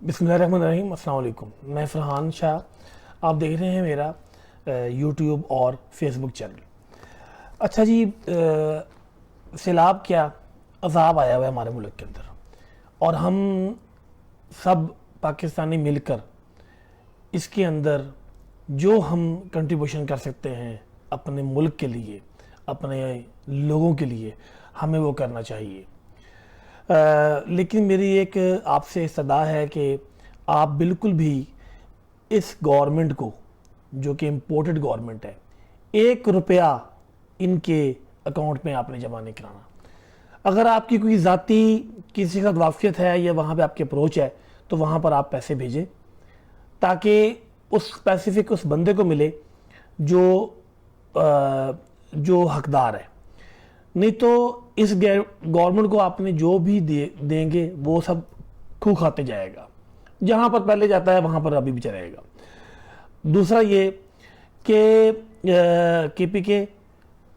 بسم اللہ الرحمن الرحیم۔ السلام علیکم، میں فرحان شاہ، آپ دیکھ رہے ہیں میرا یوٹیوب اور فیس بک چینل۔ اچھا جی، سیلاب کیا عذاب آیا ہوا ہے ہمارے ملک کے اندر، اور ہم سب پاکستانی مل کر اس کے اندر جو ہم کنٹریبیوشن کر سکتے ہیں اپنے ملک کے لیے، اپنے لوگوں کے لیے، ہمیں وہ کرنا چاہیے۔ لیکن میری ایک آپ سے استدعا ہے کہ آپ بالکل بھی اس گورنمنٹ کو، جو کہ امپورٹڈ گورنمنٹ ہے، 1 روپیہ ان کے اکاؤنٹ میں آپ نے جمع نہیں کرانا۔ اگر آپ کی کوئی ذاتی کسی کا واقفیت ہے یا وہاں پہ آپ کی اپروچ ہے تو وہاں پر آپ پیسے بھیجیں، تاکہ اس اسپیسیفک اس بندے کو ملے جو حقدار ہے۔ نہیں تو اس گورنمنٹ کو آپ نے جو بھی دیں گے وہ سب کھو کھاتے جائے گا، جہاں پر پہلے جاتا ہے وہاں پر ابھی بھی چلے گا۔ دوسرا یہ کہ کے پی کے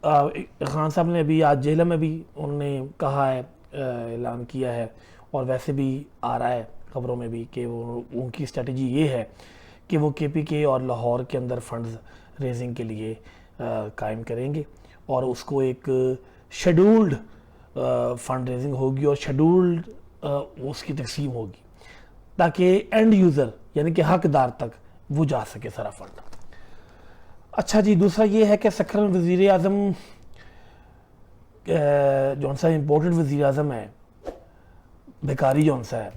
خان صاحب نے ابھی آج جیلہ میں بھی انہوں نے کہا ہے، اعلان کیا ہے، اور ویسے بھی آ رہا ہے خبروں میں بھی کہ ان کی اسٹریٹجی یہ ہے کہ وہ کے پی کے اور لاہور کے اندر فنڈز ریزنگ کے لیے قائم کریں گے، اور اس کو ایک شیڈولڈ فنڈ ریزنگ ہوگی اور شیڈولڈ اس کی تقسیم ہوگی، تاکہ اینڈ یوزر یعنی کہ حقدار تک وہ جا سکے سارا فنڈ۔ اچھا جی، دوسرا یہ ہے کہ سکھر میں وزیر اعظم جون سا امپورٹنٹ وزیر اعظم ہے، بیکاری جون سا ہے،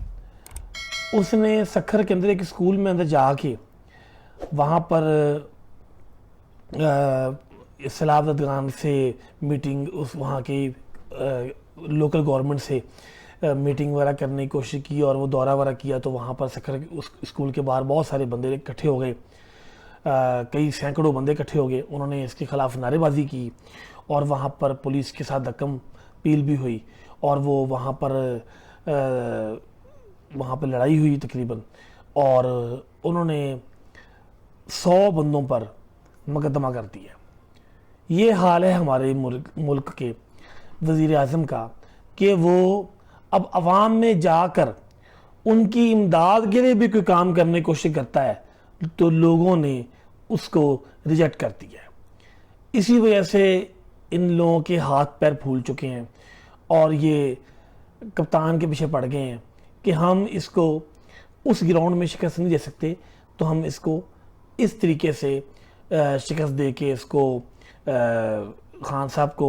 اس نے سکھر کے اندر ایک اسکول میں اندر جا کے وہاں پر سیلاب زدگان سے میٹنگ، اس وہاں کی لوکل گورنمنٹ سے میٹنگ وغیرہ کرنے کی کوشش کی، اور وہ دورہ وغیرہ کیا تو وہاں پر سکھر اس اسکول کے باہر بہت سارے بندے اکٹھے ہو گئے، کئی سینکڑوں بندے اکٹھے ہو گئے، انہوں نے اس کے خلاف نعرے بازی کی، اور وہاں پر پولیس کے ساتھ دھکم پیل بھی ہوئی، اور وہ وہاں پر لڑائی ہوئی تقریباً، اور انہوں نے 100 بندوں پر مقدمہ کر دیا۔ یہ حال ہے ہمارے ملک کے وزیر اعظم کا کہ وہ اب عوام میں جا کر ان کی امداد کے لیے بھی کوئی کام کرنے کی کوشش کرتا ہے تو لوگوں نے اس کو ریجیکٹ کر دیا ہے۔ اسی وجہ سے ان لوگوں کے ہاتھ پیر پھول چکے ہیں، اور یہ کپتان کے پیچھے پڑ گئے ہیں کہ ہم اس کو اس گراؤنڈ میں شکست نہیں دے سکتے، تو ہم اس کو اس طریقے سے شکست دے کے اس کو خان صاحب کو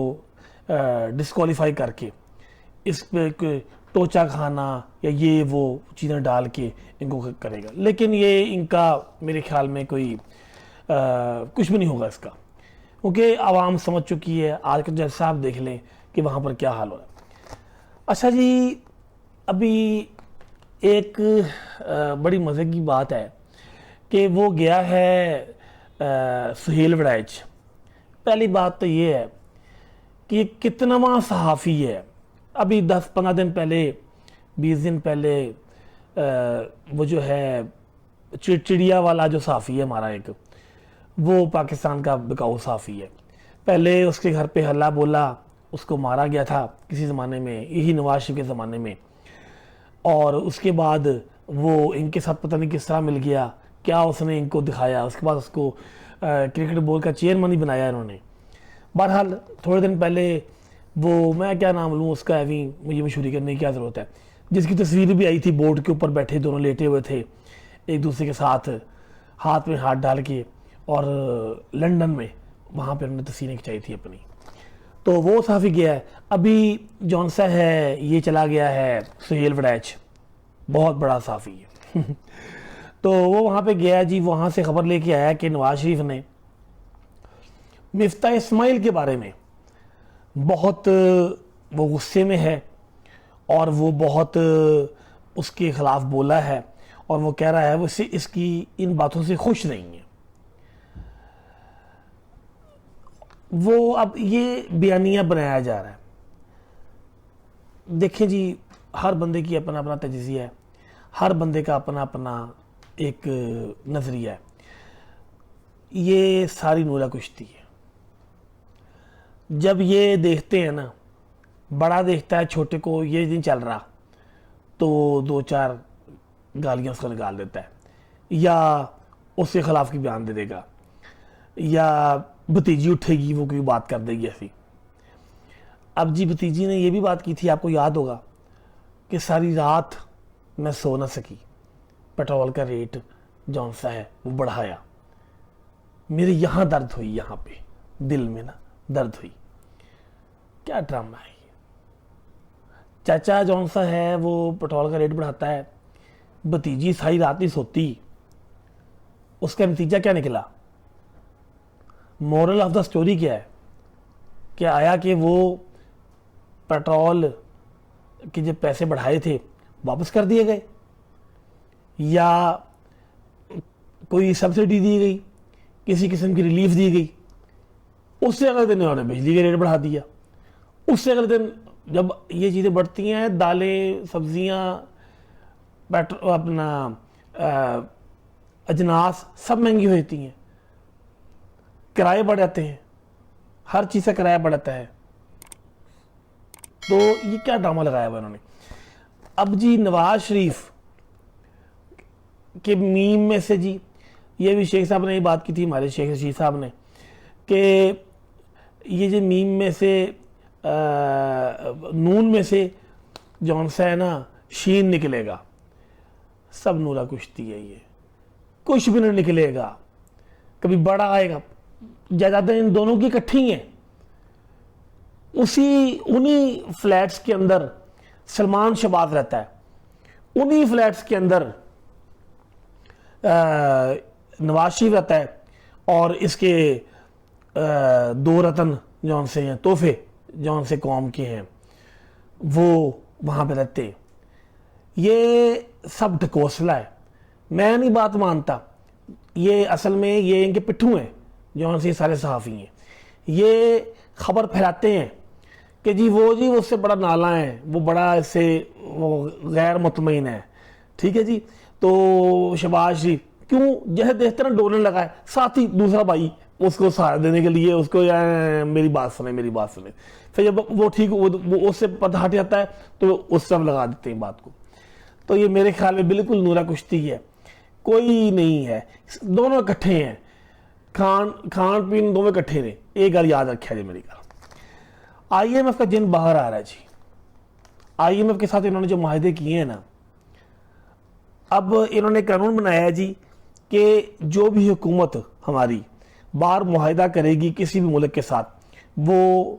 ڈسکوالیفائی کر کے اس پہ ٹوچا کھانا یا یہ وہ چیزیں ڈال کے ان کو کرے گا، لیکن یہ ان کا میرے خیال میں کوئی کچھ بھی نہیں ہوگا اس کا، کیونکہ عوام سمجھ چکی ہے۔ آج کا جلسہ آپ دیکھ لیں کہ وہاں پر کیا حال ہو رہا ہے۔ اچھا جی، ابھی ایک بڑی مزے کی بات ہے کہ وہ گیا ہے سہیل وڑائچ۔ پہلی بات تو یہ ہے کہ کتناواں صحافی ہے۔ ابھی 10-15 دن پہلے، 20 دن پہلے وہ جو ہے چڑیا والا جو صحافی ہے ہمارا ایک، وہ پاکستان کا بکاؤ صحافی ہے، پہلے اس کے گھر پہ ہلا بولا، اس کو مارا گیا تھا کسی زمانے میں، یہی نواز شریف کے زمانے میں، اور اس کے بعد وہ ان کے ساتھ پتہ نہیں کس طرح مل گیا، کیا اس نے ان کو دکھایا، اس کے بعد اس کو کرکٹ بورڈ کا چیئرمین ہی بنایا انہوں نے۔ بہرحال تھوڑے دن پہلے وہ، میں کیا نام لوں اس کا، ابھی مجھے مشہوری کرنے کی کیا ضرورت ہے، جس کی تصویر بھی آئی تھی بورڈ کے اوپر بیٹھے دونوں لیٹے ہوئے تھے ایک دوسرے کے ساتھ، ہاتھ میں ہاتھ ڈال کے، اور لندن میں وہاں پہ انہوں نے تصویریں کھچائی تھی اپنی۔ تو وہ صحافی گیا ہے۔ ابھی جون سا ہے یہ چلا گیا ہے سہیل وڑائچ، بہت بڑا صحافی ہے تو وہ وہاں پہ گیا جی، وہاں سے خبر لے کے آیا کہ نواز شریف نے مفتاح اسماعیل کے بارے میں بہت وہ غصے میں ہے، اور وہ بہت اس کے خلاف بولا ہے، اور وہ کہہ رہا ہے وہ اس کی ان باتوں سے خوش نہیں ہے۔ وہ اب یہ بیانیہ بنایا جا رہا ہے۔ دیکھیں جی، ہر بندے کی اپنا اپنا تجزیہ ہے، ہر بندے کا اپنا اپنا ایک نظریہ ہے۔ یہ ساری نورہ کشتی ہے۔ جب یہ دیکھتے ہیں نا، بڑا دیکھتا ہے چھوٹے کو، یہ نہیں چل رہا تو 2-4 گالیاں اس کو نکال دیتا ہے, یا اس کے خلاف کی بیان دے دے گا, یا بھتیجی اٹھے گی وہ کوئی بات کر دے گی ایسی. اب جی بھتیجی نے یہ بھی بات کی تھی, آپ کو یاد ہوگا, کہ ساری رات میں سو نہ سکی, پیٹرول کا ریٹ جون سا ہے وہ بڑھایا. میرے یہاں درد ہوئی, یہاں پہ دل میں نا درد ہوئی. کیا ڈرامہ ہے یہ. چاچا جون سا ہے وہ پیٹرول کا ریٹ بڑھاتا ہے, بھتیجی ساری رات نہیں سوتی. اس کا نتیجہ کیا نکلا؟ مورل آف دا سٹوری کیا ہے؟ کہ آیا کہ وہ پیٹرول کے جو پیسے بڑھائے تھے واپس کر دیے گئے, یا کوئی سبسڈی دی گئی, کسی قسم کی ریلیف دی گئی. اس سے اگلے دن انہوں نے بجلی کا ریٹ بڑھا دیا. اس سے اگلے دن جب یہ چیزیں بڑھتی ہیں, دالیں, سبزیاں, اپنا اجناس سب مہنگی ہو جاتی ہیں, کرائے بڑھ جاتے ہیں, ہر چیز کا کرایہ بڑھتا ہے. تو یہ کیا ڈرامہ لگایا ہوا انہوں نے. اب جی نواز شریف کے میم میں سے جی یہ بھی شیخ صاحب نے یہ بات کی تھی, ہمارے شیخ رشید صاحب نے, کہ یہ جو میم میں سے نون میں سے جون سا ہے نا شین نکلے گا. سب نورا کشتی ہے, یہ کچھ بھی نہیں نکلے گا. کبھی بڑا آئے گا, جائیدادیں ان دونوں کی اکٹھی ہیں. انہی فلیٹس کے اندر سلمان شہباز رہتا ہے, انہی فلیٹس کے اندر نواز شریف رہتا ہے, اور اس کے دو رتن جون سے ہیں, تحفے جون سے قوم کے ہیں, وہ وہاں پہ رہتے ہیں. یہ سب ڈھکوسلا ہے. میں نہیں بات مانتا, یہ اصل میں یہ ان کے پٹھو ہیں جون سے سارے صحافی ہیں. یہ خبر پھیلاتے ہیں کہ جی وہ اس سے بڑا نالا ہے, وہ بڑا اس سے وہ غیر مطمئن ہے. ٹھیک ہے جی. تو شہباز شریف کیوں جیسے دیکھتے نا ڈولنے لگا ہے, ساتھ ہی دوسرا بھائی اس کو سہارا دینے کے لیے اس کو میری بات سنیں. پھر جب وہ ٹھیک وہ اس سے پتہ ہٹ جاتا ہے تو اس سے ہم لگا دیتے ہیں بات کو. تو یہ میرے خیال میں بالکل نورا کشتی ہے, کوئی نہیں ہے. دونوں اکٹھے ہیں, کھان پین دونوں اکٹھے نے. ایک گل یاد رکھا جی میری گل, آئی ایم ایف کا جن باہر آ رہا ہے جی. آئی ایم ایف کے ساتھ انہوں نے جو معاہدے کیے ہیں نا, اب انہوں نے قانون بنایا ہے جی کہ جو بھی حکومت ہماری باہر معاہدہ کرے گی کسی بھی ملک کے ساتھ, وہ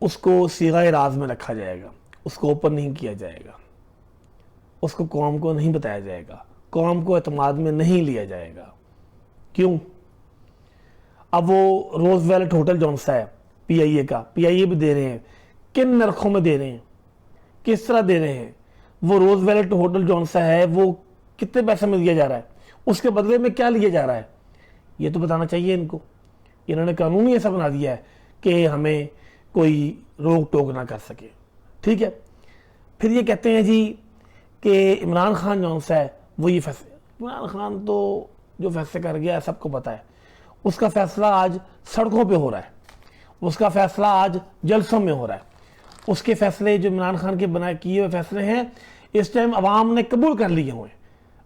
اس کو صیغہ راز میں رکھا جائے گا, اس کو اوپن نہیں کیا جائے گا, اس کو قوم کو نہیں بتایا جائے گا, قوم کو اعتماد میں نہیں لیا جائے گا. کیوں؟ اب وہ روز ویلٹ ہوٹل جون سا ہے پی آئی اے کا, پی آئی اے بھی دے رہے ہیں, کن نرخوں میں دے رہے ہیں, کس طرح دے رہے ہیں. وہ روز ویلٹ ہوٹل جون سا ہے وہ کتنے پیسے میں دیا جا رہا ہے, اس کے بدلے میں کیا لیا جا رہا ہے, یہ تو بتانا چاہیے ان کو. انہوں نے قانون ہی ایسا بنا دیا ہے کہ ہمیں کوئی روک ٹوک نہ کر سکے. ٹھیک ہے. پھر یہ کہتے ہیں جی کہ عمران خان جون سا ہے وہ یہ فیصلے, عمران خان تو جو فیصلے کر گیا ہے سب کو پتا ہے. اس کا فیصلہ آج سڑکوں پہ ہو رہا ہے, اس کا فیصلہ آج جلسوں میں ہو رہا ہے. اس کے فیصلے جو عمران خان کے کیے ہوئے فیصلے ہیں اس ٹائم عوام نے قبول کر لیے ہوئے,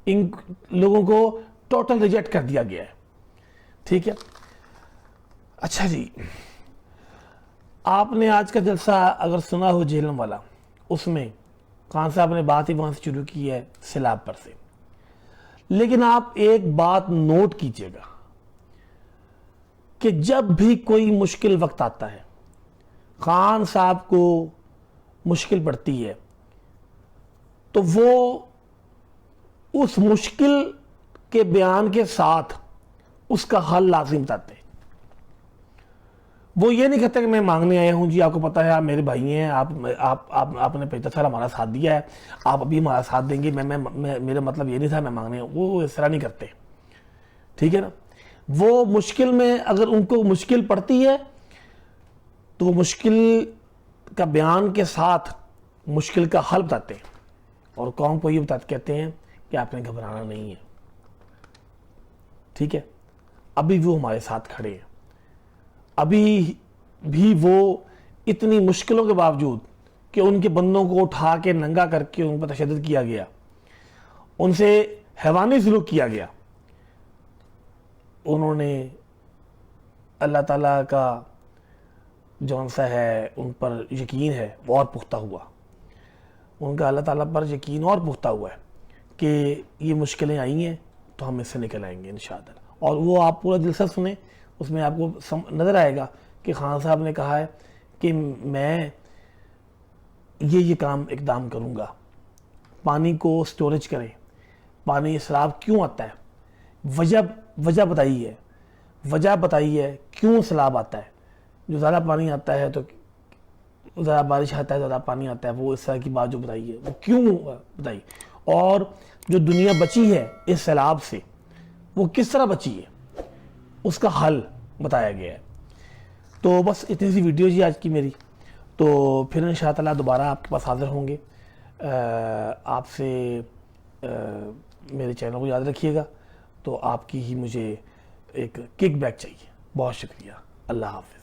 ان لوگوں کو ٹوٹل ریجیکٹ کر دیا گیا ہے. ٹھیک ہے. اچھا جی, آپ نے آج کا جلسہ اگر سنا ہو جہلم والا, اس میں خان صاحب نے بات ہی وہاں سے شروع کی ہے سیلاب پر سے. لیکن آپ ایک بات نوٹ کیجئے گا کہ جب بھی کوئی مشکل وقت آتا ہے, خان صاحب کو مشکل پڑتی ہے, تو وہ اس مشکل کے بیان کے ساتھ اس کا حل لازم بتاتے ہیں. وہ یہ نہیں کہتے کہ میں مانگنے آیا ہوں جی, آپ کو پتا ہے آپ میرے بھائی ہیں, آپ نے 75 سال ہمارا ساتھ دیا ہے, آپ ابھی ہمارا ساتھ دیں گے, میرا مطلب یہ نہیں تھا میں مانگنے. وہ اس طرح نہیں کرتے. ٹھیک ہے نا. وہ مشکل میں اگر ان کو مشکل پڑتی ہے تو وہ مشکل کا بیان کے ساتھ مشکل کا حل بتاتے ہیں, اور قوم کو یہ کہتے ہیں کہ آپ نے گھبرانا نہیں ہے. ٹھیک ہے. ابھی وہ ہمارے ساتھ کھڑے ہیں, ابھی بھی وہ اتنی مشکلوں کے باوجود کہ ان کے بندوں کو اٹھا کے ننگا کر کے ان پر تشدد کیا گیا, ان سے حیوانی سلوک کیا گیا، انہوں نے اللہ تعالیٰ کا جون سا ہے ان پر یقین ہے وہ اور پختہ ہوا، ان کا اللہ تعالیٰ پر یقین اور پختہ ہوا ہے کہ یہ مشکلیں آئی ہیں تو ہم اس سے نکل آئیں گے انشاءاللہ۔ اور وہ آپ پورا دل سے سنیں، اس میں آپ کو نظر آئے گا کہ خان صاحب نے کہا ہے کہ میں یہ کام اقدام کروں گا، پانی کو سٹوریج کریں، پانی اسراف کیوں آتا ہے، وجہ بتائی ہے کیوں سیلاب آتا ہے، جو زیادہ پانی آتا ہے تو زیادہ بارش آتا ہے، زیادہ پانی آتا ہے، وہ اس طرح کی بات جو بتائی ہے وہ کیوں بتائی، اور جو دنیا بچی ہے اس سیلاب سے وہ کس طرح بچی ہے، اس کا حل بتایا گیا ہے۔ تو بس اتنی سی ویڈیو جی آج کی میری، تو پھر انشاءاللہ دوبارہ آپ کے پاس حاضر ہوں گے۔ آپ سے میرے چینل کو یاد رکھیے گا، تو آپ کی ہی مجھے ایک کک بیک چاہیے۔ بہت شکریہ، اللہ حافظ۔